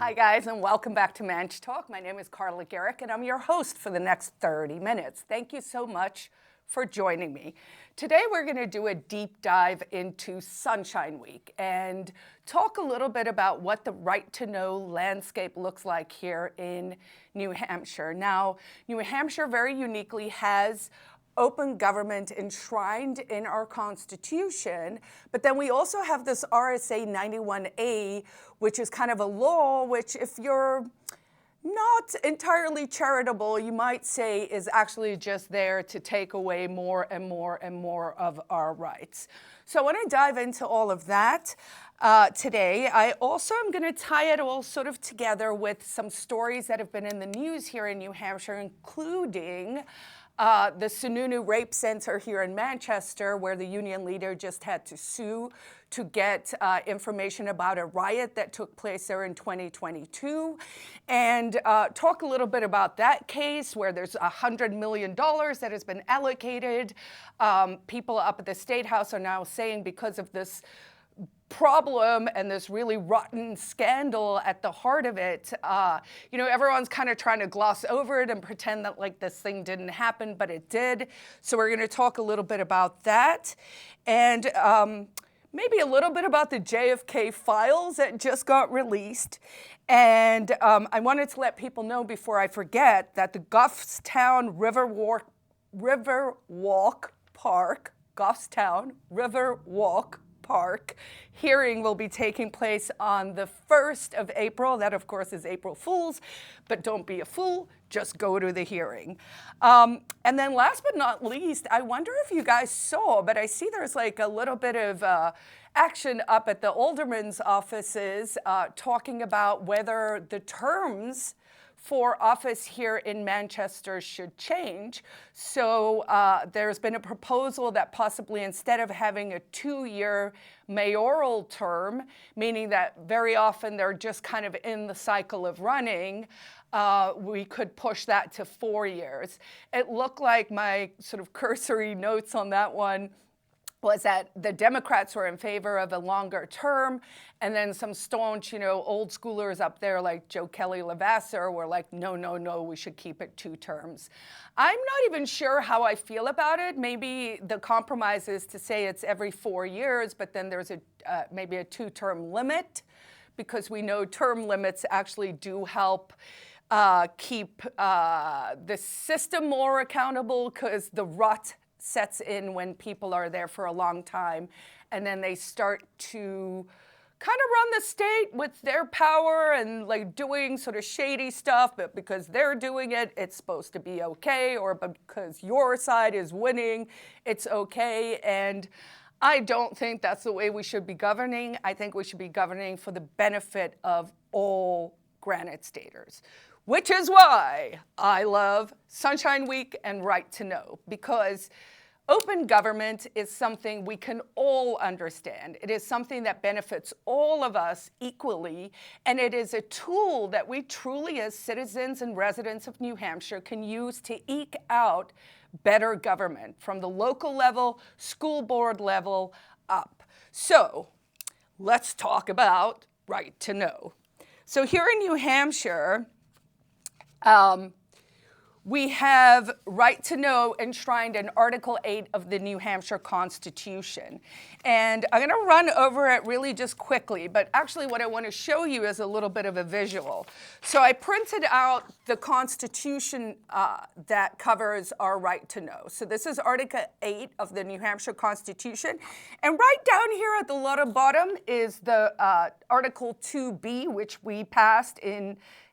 Hi guys, and welcome back to Manch Talk. My name is Carla Garrick, and I'm your host for the next 30 minutes. Thank you so much for joining me. Today we're going to do a deep dive into Sunshine Week and talk a little bit about what the right to know landscape looks like here in New Hampshire. Now, New Hampshire very uniquely has open government enshrined in our Constitution, but then we also have this RSA 91A, which is kind of a law which, if you're not entirely charitable, you might say is actually just there to take away more and more and more of our rights. So I want to dive into all of that today. I also am going to tie it all sort of together with some stories that have been in the news here in New Hampshire, including the Sununu Rape Center here in Manchester, where the union leader just had to sue to get information about a riot that took place there in 2022, and talk a little bit about that case where there's $100 million that has been allocated. People up at the State House are now saying, because of this problem and this really rotten scandal at the heart of it, everyone's kind of trying to gloss over it and pretend that like this thing didn't happen, but it did. So we're going to talk a little bit about that, and maybe a little bit about the JFK files that just got released. And I wanted to let people know before I forget that the Goffstown Riverwalk Park hearing will be taking place on the 1st of April. That, of course, is April Fool's, but don't be a fool. Just go to the hearing. And then last but not least, I wonder if you guys saw, but I see there's like a little bit of action up at the alderman's offices talking about whether the terms for office here in Manchester should change. So there's been a proposal that possibly instead of having a 2-year mayoral term, meaning that very often they're just kind of in the cycle of running, we could push that to 4 years. It looked like my sort of cursory notes on that one was that the Democrats were in favor of a longer term, and then some staunch, old schoolers up there like Joe Kelly Lavasser were like, no, we should keep it 2 terms. I'm not even sure how I feel about it. Maybe the compromise is to say it's every 4 years, but then there's maybe a 2-term limit, because we know term limits actually do help keep the system more accountable, because the rut sets in when people are there for a long time, and then they start to kind of run the state with their power and like doing sort of shady stuff, but because they're doing it, it's supposed to be okay, or because your side is winning, it's okay. And I don't think that's the way we should be governing. I think we should be governing for the benefit of all Granite Staters, which is why I love Sunshine Week and Right to Know, because open government is something we can all understand. It is something that benefits all of us equally, and it is a tool that we truly, as citizens and residents of New Hampshire, can use to eke out better government from the local level, school board level, up. So let's talk about Right to Know. So here in New Hampshire, we have Right to Know enshrined in Article 8 of the New Hampshire Constitution. And I'm going to run over it really just quickly, but actually what I want to show you is a little bit of a visual. So I printed out the Constitution that covers our Right to Know. So this is Article 8 of the New Hampshire Constitution. And right down here at the lower bottom is the Article 2B, which we passed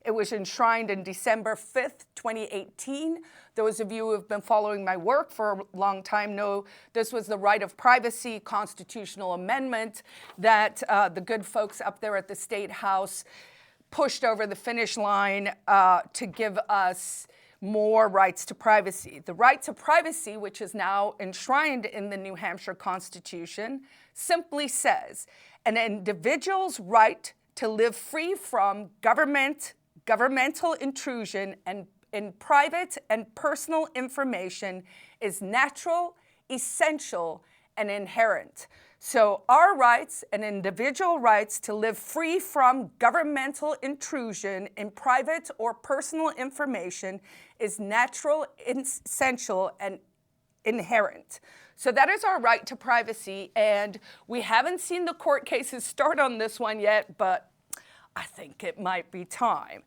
it was enshrined in December 5th, 2018. Those of you who have been following my work for a long time know this was the right of privacy constitutional amendment that the good folks up there at the State House pushed over the finish line to give us more rights to privacy. The right to privacy, which is now enshrined in the New Hampshire Constitution, simply says an individual's right to live free from governmental intrusion and in private and personal information is natural, essential, and inherent. So our rights and individual rights to live free from governmental intrusion in private or personal information is natural, essential, and inherent. So that is our right to privacy, and we haven't seen the court cases start on this one yet, but I think it might be time.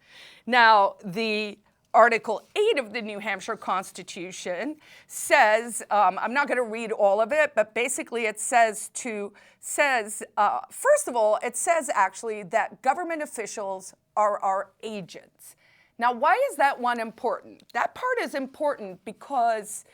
Now, the Article 8 of the New Hampshire Constitution says, I'm not going to read all of it, but basically it says, first of all, it says actually that government officials are our agents. Now, why is that one important? That part is important because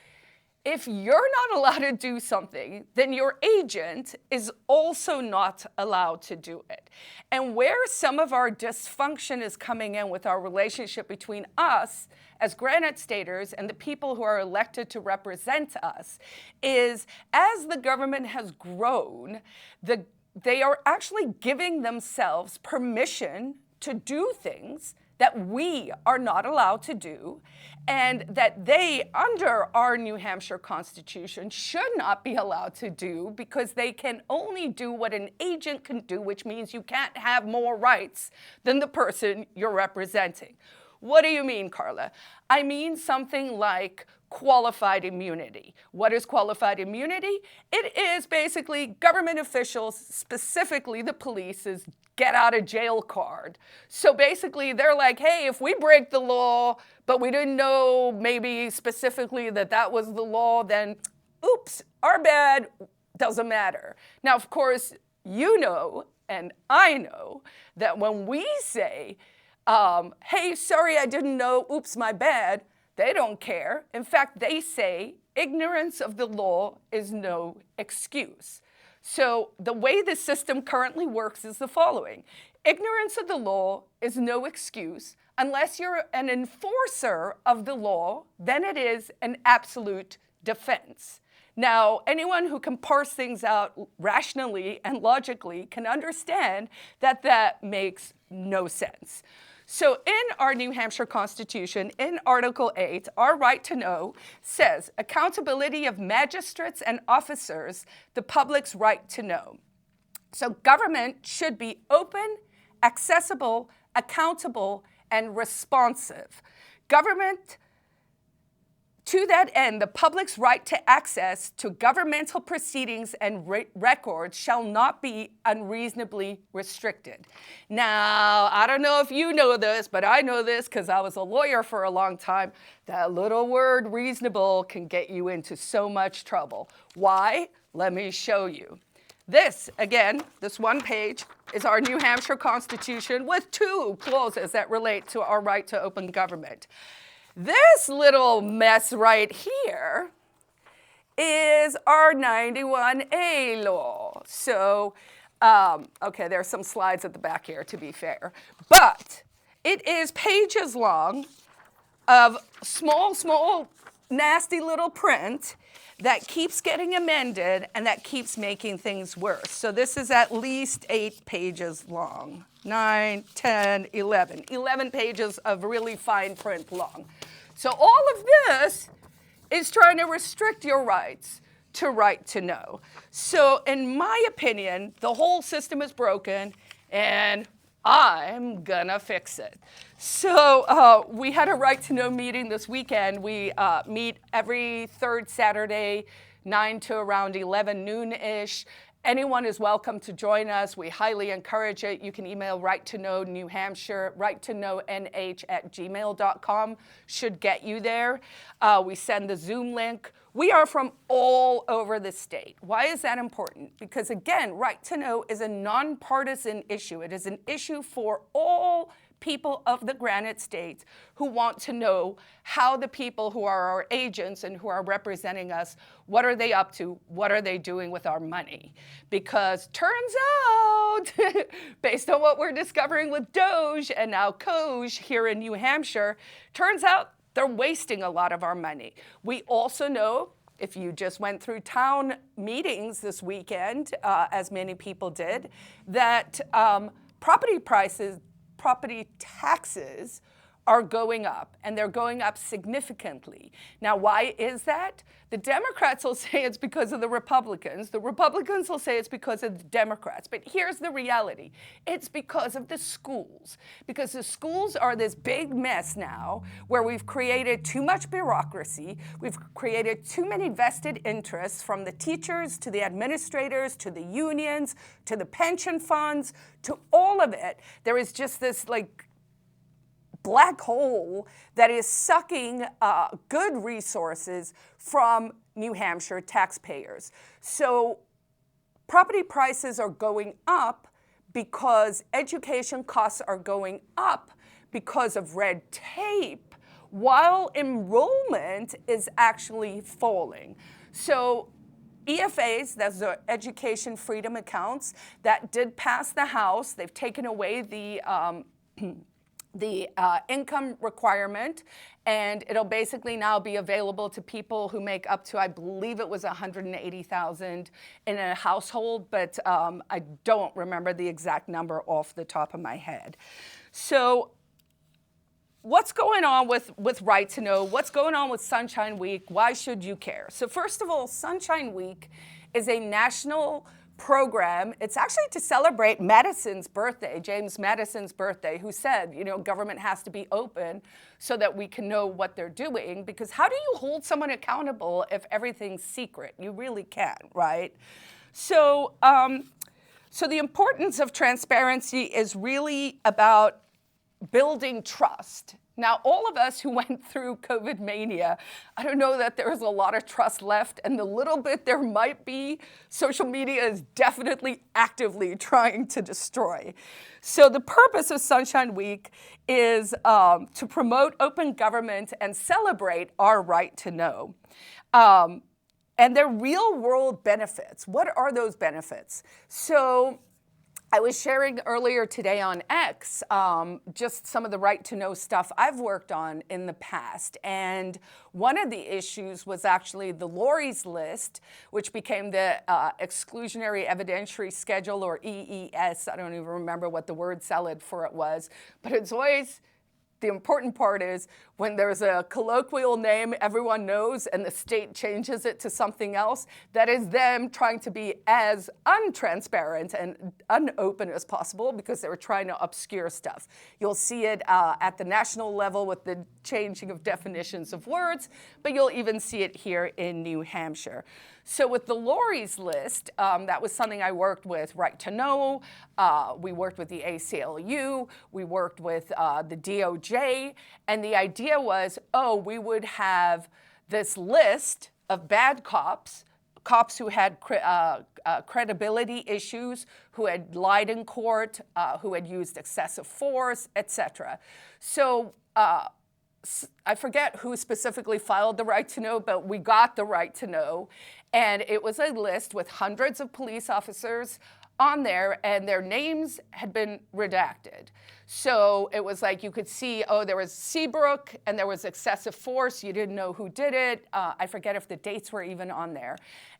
if you're not allowed to do something, then your agent is also not allowed to do it. And where some of our dysfunction is coming in with our relationship between us as Granite Staters and the people who are elected to represent us is as the government has grown, they are actually giving themselves permission to do things that we are not allowed to do, and that they, under our New Hampshire Constitution, should not be allowed to do because they can only do what an agent can do, which means you can't have more rights than the person you're representing. What do you mean, Carla? I mean something like qualified immunity. What is qualified immunity? It is basically government officials, specifically the police's get out of jail card. So basically they're like, hey, if we break the law, but we didn't know maybe specifically that that was the law, then oops, our bad, doesn't matter. Now, of course, you know, and I know that when we say, hey, sorry, I didn't know, oops, my bad, they don't care. In fact, they say ignorance of the law is no excuse. So the way the system currently works is the following. Ignorance of the law is no excuse. Unless you're an enforcer of the law, then it is an absolute defense. Now, anyone who can parse things out rationally and logically can understand that that makes no sense. So in our New Hampshire Constitution, in Article 8, our right to know says accountability of magistrates and officers, the public's right to know. So government should be open, accessible, accountable, and responsive. Government, to that end, the public's right to access to governmental proceedings and records shall not be unreasonably restricted. Now, I don't know if you know this, but I know this because I was a lawyer for a long time. That little word reasonable can get you into so much trouble. Why? Let me show you. This, again, this one page is our New Hampshire Constitution with 2 clauses that relate to our right to open government. This little mess right here is our 91A law. So, okay, there's some slides at the back here, to be fair. But it is pages long of small, nasty little print that keeps getting amended and that keeps making things worse. So this is at least 8 pages long. 9, 10, 11. 11 pages of really fine print long. So all of this is trying to restrict your rights to right to know. So in my opinion, the whole system is broken and I'm gonna fix it. So we had a right to know meeting this weekend. We meet every 3rd Saturday, 9 to around 11 noon-ish. Anyone is welcome to join us. We highly encourage it. You can email right to know New Hampshire, righttoknownh@gmail.com should get you there. We send the Zoom link. We are from all over the state. Why is that important? Because again, right to know is a nonpartisan issue. It is an issue for all people of the Granite States who want to know how the people who are our agents and who are representing us, what are they up to? What are they doing with our money? Because turns out, based on what we're discovering with Doge and now Coge here in New Hampshire, turns out they're wasting a lot of our money. We also know, if you just went through town meetings this weekend, as many people did, that property taxes are going up, and they're going up significantly. Now, why is that? The Democrats will say it's because of the Republicans. The Republicans will say it's because of the Democrats. But here's the reality. It's because of the schools. Because the schools are this big mess now where we've created too much bureaucracy. We've created too many vested interests, from the teachers to the administrators to the unions to the pension funds to all of it. There is just this black hole that is sucking good resources from New Hampshire taxpayers. So property prices are going up because education costs are going up because of red tape, while enrollment is actually falling. So EFAs, that's the Education Freedom Accounts, that did pass the House. They've taken away the income requirement, and it'll basically now be available to people who make up to, I believe it was $180,000 in a household, but I don't remember the exact number off the top of my head. So what's going on with Right to Know? What's going on with Sunshine Week? Why should you care? So first of all, Sunshine Week is a national program. It's actually to celebrate Madison's birthday, James Madison's birthday, who said, government has to be open so that we can know what they're doing, because how do you hold someone accountable if everything's secret? You really can't, right? So, so the importance of transparency is really about building trust. Now, all of us who went through COVID mania, I don't know that there is a lot of trust left, and the little bit there might be, social media is definitely actively trying to destroy. So the purpose of Sunshine Week is to promote open government and celebrate our right to know. And their real world benefits. What are those benefits? So I was sharing earlier today on X just some of the right to know stuff I've worked on in the past. And one of the issues was actually the Lori's List, which became the Exclusionary Evidentiary Schedule, or EES. I don't even remember what the word salad for it was. But it's always, the important part is when there's a colloquial name everyone knows and the state changes it to something else, that is them trying to be as untransparent and unopen as possible because they were trying to obscure stuff. You'll see it at the national level with the changing of definitions of words, but you'll even see it here in New Hampshire. So with the Lori's List, that was something I worked with Right to Know. We worked with the ACLU. We worked with the DOJ. And the idea was, we would have this list of bad cops, cops who had credibility issues, who had lied in court, who had used excessive force, etc. So I forget who specifically filed the Right to Know, but we got the Right to Know. And it was a list with hundreds of police officers on there, and their names had been redacted. So it was like you could see, there was Seabrook and there was excessive force. You didn't know who did it. I forget if the dates were even on there.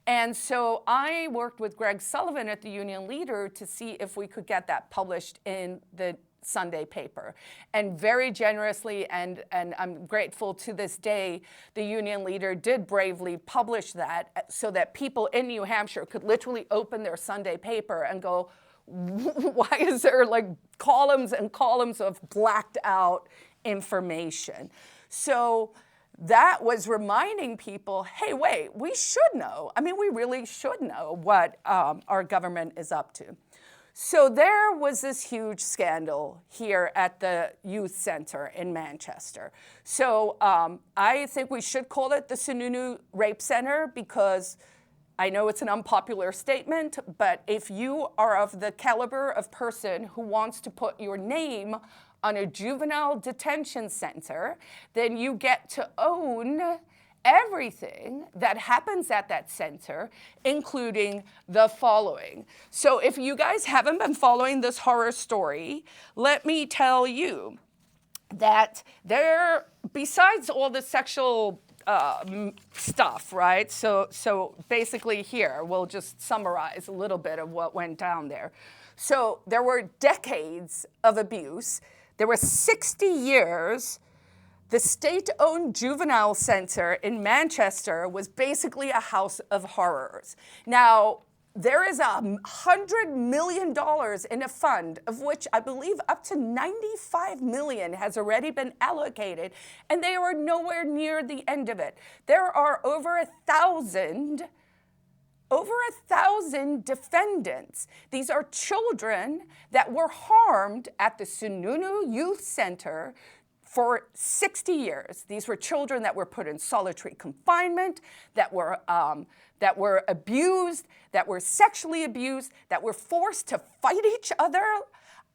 And so I worked with Greg Sullivan at the Union Leader to see if we could get that published in the Sunday paper. And very generously, and I'm grateful to this day, the Union Leader did bravely publish that so that people in New Hampshire could literally open their Sunday paper and go, why is there columns and columns of blacked out information? So that was reminding people, hey, wait, we should know. I mean, we really should know what our government is up to. So there was this huge scandal here at the Youth Center in Manchester. So I think we should call it the Sununu Rape Center, because I know it's an unpopular statement, but if you are of the caliber of person who wants to put your name on a juvenile detention center, then you get to own everything that happens at that center, including the following. So if you guys haven't been following this horror story, let me tell you that there, besides all the sexual stuff, right? So basically here, we'll just summarize a little bit of what went down there. So there were decades of abuse. There were 60 years. The state-owned juvenile center in Manchester was basically a house of horrors. Now, there is $100 million in a fund, of which I believe up to $95 million has already been allocated, and they are nowhere near the end of it. There are over 1,000 defendants. These are children that were harmed at the Sununu Youth Center for 60 years. These were children that were put in solitary confinement, that were abused, that were sexually abused, that were forced to fight each other.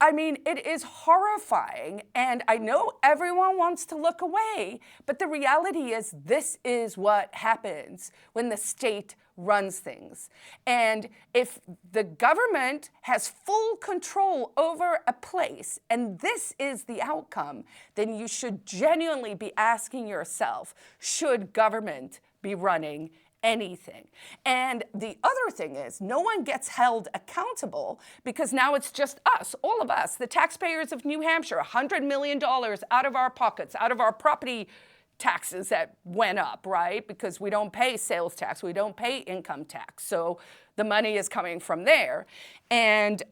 I mean, it is horrifying, and I know everyone wants to look away, but the reality is this is what happens when the state runs things. And if the government has full control over a place, and this is the outcome, then you should genuinely be asking yourself, should government be running anything? And the other thing is, no one gets held accountable because now it's just us, all of us, the taxpayers of New Hampshire, $100 million out of our pockets, out of our property taxes that went up, right? Because we don't pay sales tax, we don't pay income tax. So the money is coming from there. And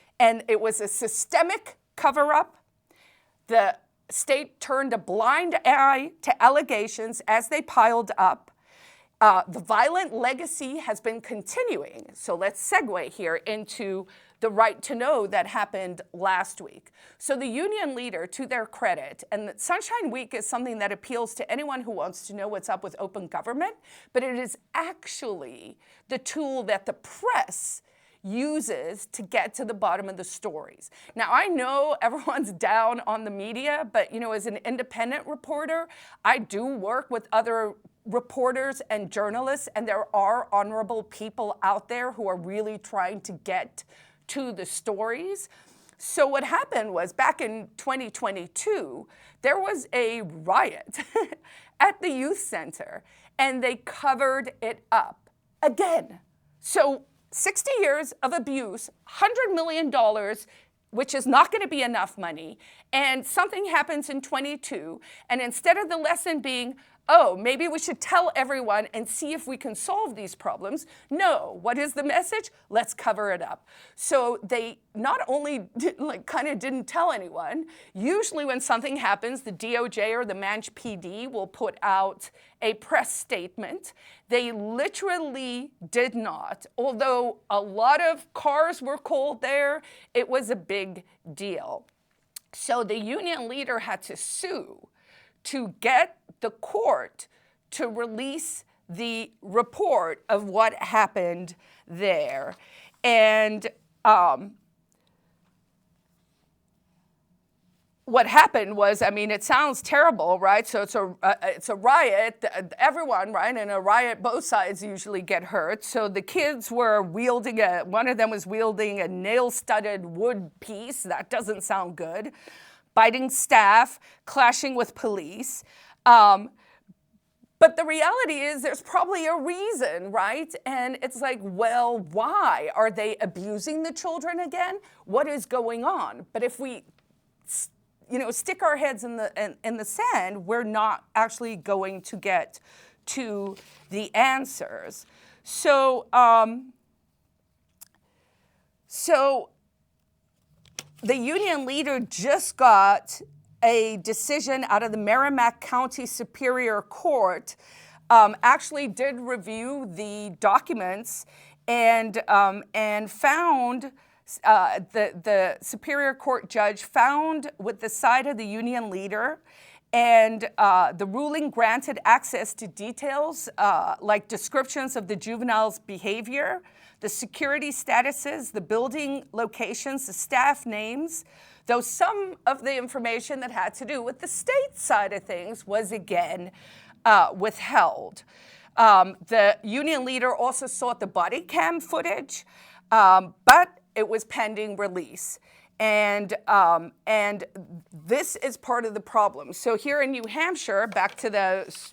it was a systemic cover-up. The state turned a blind eye to allegations as they piled up. The violent legacy has been continuing. So let's segue here into the right to know that happened last week. So the union leader, to their credit, and Sunshine Week is something that appeals to anyone who wants to know what's up with open government, but it is actually the tool that the press uses to get to the bottom of the stories. Now, I know everyone's down on the media, but as an independent reporter, I do work with other reporters and journalists, and there are honorable people out there who are really trying to get to the stories. So what happened was back in 2022, there was a riot at the youth center, and they covered it up again. So 60 years of abuse, $100 million, which is not going to be enough money, and something happens in 22, and instead of the lesson being, oh, maybe we should tell everyone and see if we can solve these problems. No, what is the message? Let's cover it up. So they not only didn't tell anyone. Usually when something happens, the DOJ or the Manch PD will put out a press statement. They literally did not. Although a lot of cars were called there, it was a big deal. So the union leader had to sue to get the court to release the report of what happened there. And what happened was, it sounds terrible, right? So it's a riot, everyone, right? In a riot, both sides usually get hurt. So the kids were wielding one of them was wielding a nail-studded wood piece. That doesn't sound good. Biting staff, clashing with police. But the reality is there's probably a reason, right? And it's like, well, why? Are they abusing the children again? What is going on? But if we, stick our heads in the sand, we're not actually going to get to the answers. So the union leader just got a decision out of the Merrimack County Superior Court, actually did review the documents and found, the Superior Court judge found with the side of the union leader, and the ruling granted access to details like descriptions of the juvenile's behavior, the security statuses, the building locations, the staff names, though some of the information that had to do with the state side of things was again withheld. The union leader also sought the body cam footage, but it was pending release. And this is part of the problem. So here in New Hampshire, back to the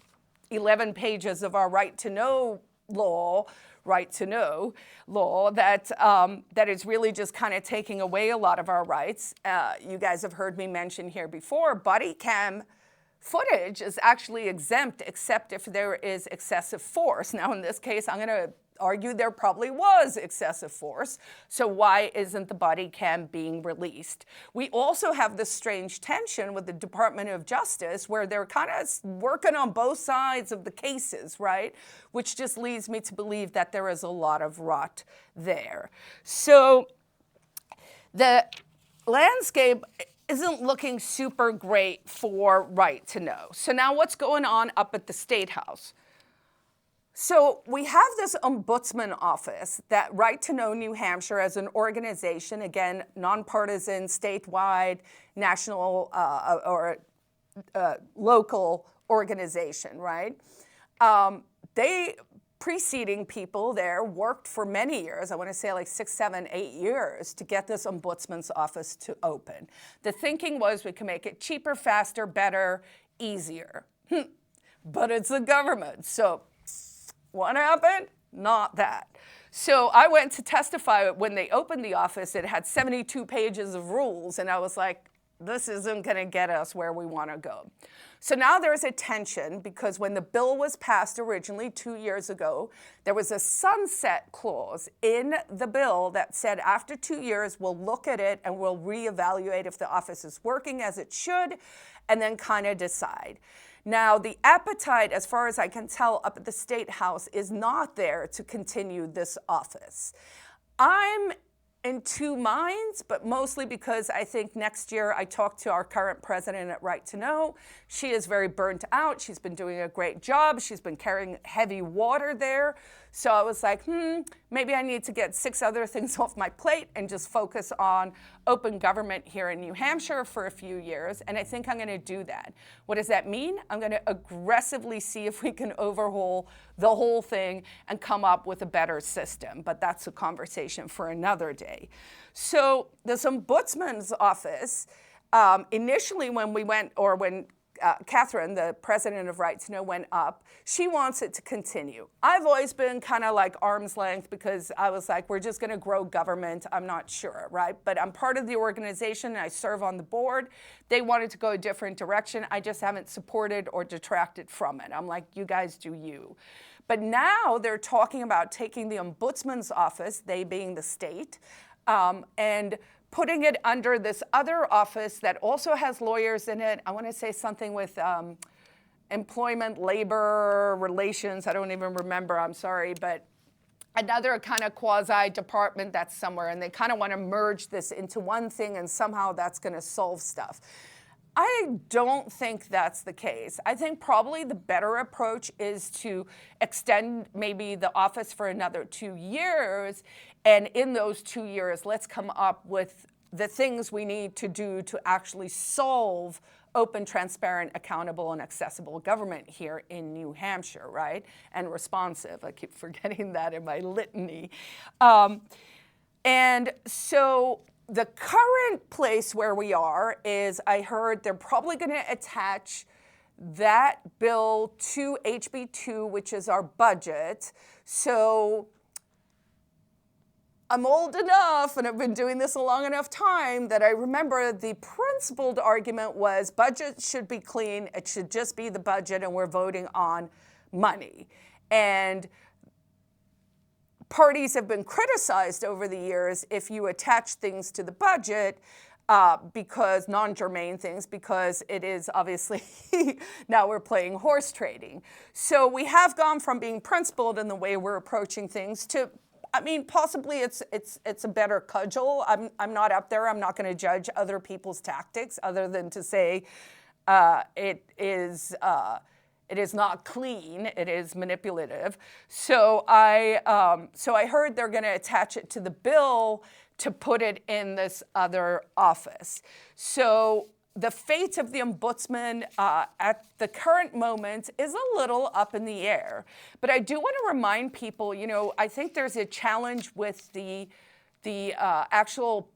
11 pages of our right to know law, right to know law that that is really just kind of taking away a lot of our rights. You guys have heard me mention here before, body cam footage is actually exempt except if there is excessive force. Now, in this case, I'm going to argue there probably was excessive force. So why isn't the body cam being released? We also have this strange tension with the Department of Justice where they're kind of working on both sides of the cases, right? Which just leads me to believe that there is a lot of rot there. So the landscape isn't looking super great for right to know. So now what's going on up at the State House? So we have this Ombudsman office that Right to Know New Hampshire as an organization, again, nonpartisan, statewide, national, or local organization, right? They preceding people there worked for many years, I want to say like 6, 7, 8 years to get this Ombudsman's office to open. The thinking was we can make it cheaper, faster, better, easier. But it's the government, so what happened? Not that. So I went to testify when they opened the office. It had 72 pages of rules, and I was like, this isn't going to get us where we want to go. So now there's a tension because when the bill was passed originally 2 years ago, there was a sunset clause in the bill that said after 2 years, we'll look at it and we'll reevaluate if the office is working as it should, and then kind of decide. Now, the appetite, as far as I can tell, up at the State House is not there to continue this office. I'm in two minds, but mostly because I think next year I talked to our current president at Right to Know. She is very burnt out. She's been doing a great job. She's been carrying heavy water there. So I was like, maybe I need to get 6 other things off my plate and just focus on open government here in New Hampshire for a few years. And I think I'm going to do that. What does that mean? I'm going to aggressively see if we can overhaul the whole thing and come up with a better system. But that's a conversation for another day. So this Ombudsman's office, initially when we went, or when Catherine, the president of Right to Know, went up, she wants it to continue. I've always been kind of like arm's length because I was like, we're just going to grow government. I'm not sure, right? But I'm part of the organization and I serve on the board. They wanted to go a different direction. I just haven't supported or detracted from it. I'm like, you guys do you. But now they're talking about taking the Ombudsman's office, they being the state, and putting it under this other office that also has lawyers in it. I want to say something with employment, labor, relations. I don't even remember, I'm sorry, but another kind of quasi-department that's somewhere, and they kind of want to merge this into one thing, and somehow that's going to solve stuff. I don't think that's the case. I think probably the better approach is to extend maybe the office for another 2 years, and in those 2 years, let's come up with the things we need to do to actually solve open, transparent, accountable, and accessible government here in New Hampshire, right? And responsive. I keep forgetting that in my litany. And so the current place where we are is, I heard they're probably going to attach that bill to HB2, which is our budget. So I'm old enough, and I've been doing this a long enough time, that I remember the principled argument was budget should be clean, it should just be the budget, and we're voting on money. And parties have been criticized over the years if you attach things to the budget, because non-germane things, because it is obviously, now we're playing horse trading. So we have gone from being principled in the way we're approaching things to, I mean, possibly it's a better cudgel. I'm not up there. I'm not going to judge other people's tactics other than to say it is not clean. It is manipulative. So I heard they're going to attach it to the bill to put it in this other office. So the fate of the Ombudsman at the current moment is a little up in the air. But I do want to remind people, you know, I think there's a challenge with the actual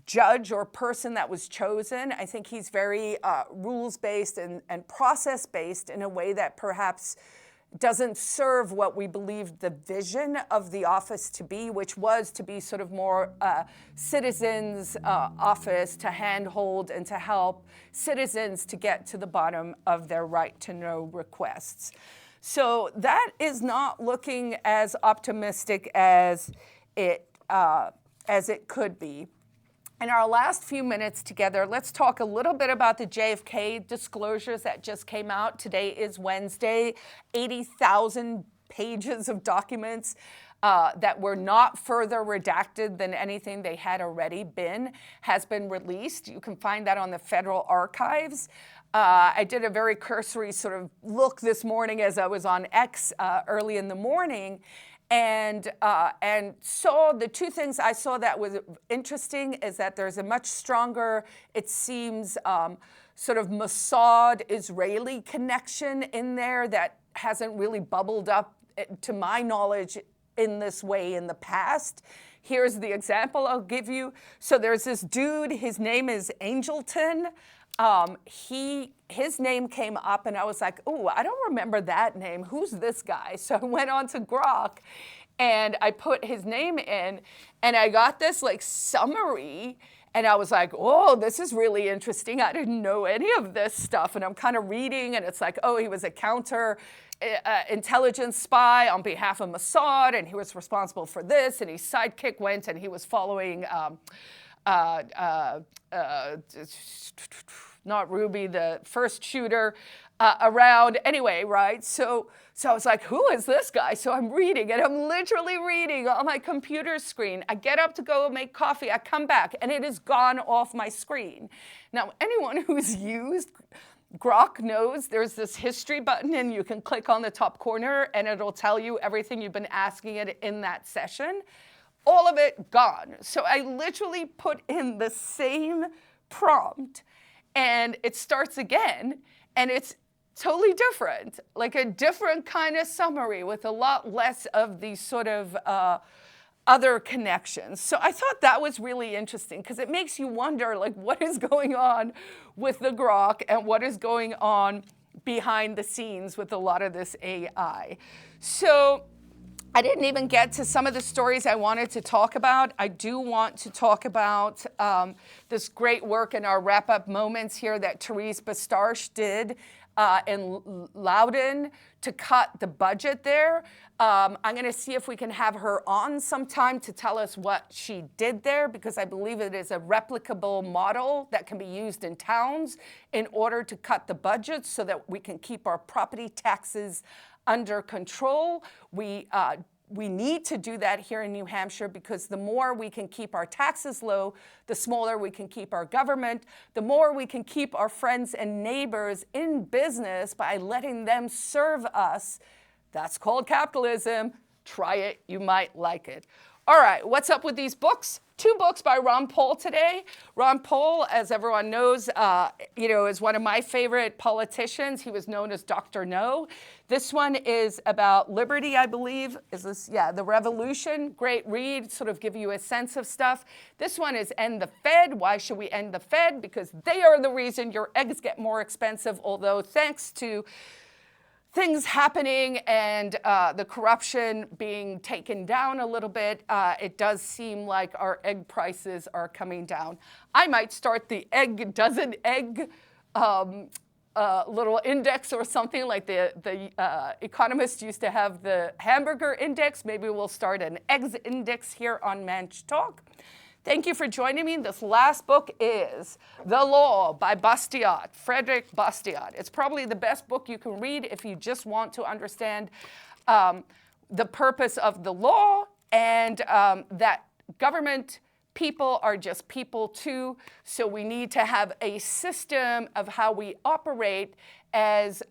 judge or person that was chosen. I think he's very rules-based and process-based in a way that perhaps doesn't serve what we believed the vision of the office to be, which was to be sort of more citizens' office to handhold and to help citizens to get to the bottom of their right to know requests. So that is not looking as optimistic as it could be. In our last few minutes together, let's talk a little bit about the JFK disclosures that just came out. Today is Wednesday. 80,000 pages of documents that were not further redacted than anything they had already been has been released. You can find that on the Federal Archives. I did a very cursory sort of look this morning as I was on X early in the morning, and saw the two things I saw that was interesting is that there's a much stronger, it seems, sort of Mossad-Israeli connection in there that hasn't really bubbled up, to my knowledge, in this way in the past. Here's the example I'll give you. So there's this dude, his name is Angelton. His name came up and I was like, oh, I don't remember that name. Who's this guy? So I went on to Grok and I put his name in and I got this like summary and I was like, oh, this is really interesting. I didn't know any of this stuff. And I'm kind of reading and it's like, oh, he was a counter intelligence spy on behalf of Mossad and he was responsible for this and his sidekick went and he was following not Ruby, the first shooter, around anyway, right? So I was like, who is this guy? So I'm reading, and I'm literally reading on my computer screen. I get up to go make coffee. I come back, and it is gone off my screen. Now, anyone who's used Grok knows there's this history button, and you can click on the top corner, and it'll tell you everything you've been asking it in that session. All of it gone. So I literally put in the same prompt and it starts again and it's totally different, like a different kind of summary with a lot less of these sort of other connections. So I thought that was really interesting because it makes you wonder like what is going on with the Grok and what is going on behind the scenes with a lot of this AI. So I didn't even get to some of the stories I wanted to talk about. I do want to talk about this great work in our wrap-up moments here that Therese Bastarche did in Loudoun to cut the budget there. I'm going to see if we can have her on sometime to tell us what she did there, because I believe it is a replicable model that can be used in towns in order to cut the budget so that we can keep our property taxes under control. We need to do that here in New Hampshire because the more we can keep our taxes low, the smaller we can keep our government, the more we can keep our friends and neighbors in business by letting them serve us. That's called capitalism. Try it, you might like it. All right, what's up with these books? 2 books by Ron Paul today. Ron Paul, as everyone knows, is one of my favorite politicians. He was known as Dr. No. This one is about liberty, I believe. Is this, yeah, The Revolution. Great read, sort of give you a sense of stuff. This one is End the Fed. Why should we end the Fed? Because they are the reason your eggs get more expensive, although thanks to things happening and the corruption being taken down a little bit, it does seem like our egg prices are coming down. I might start the dozen egg little index or something like the Economist used to have the hamburger index. Maybe we'll start an eggs index here on Manch Talk. Thank you for joining me. This last book is The Law by Bastiat, Frederick Bastiat. It's probably the best book you can read if you just want to understand the purpose of the law and that government people are just people too. So we need to have a system of how we operate as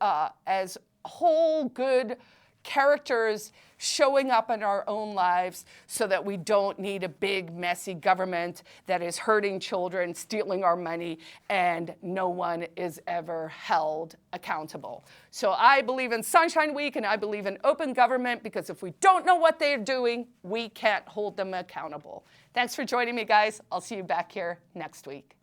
whole good characters showing up in our own lives so that we don't need a big, messy government that is hurting children, stealing our money, and no one is ever held accountable. So I believe in Sunshine Week and I believe in open government because if we don't know what they're doing, we can't hold them accountable. Thanks for joining me, guys. I'll see you back here next week.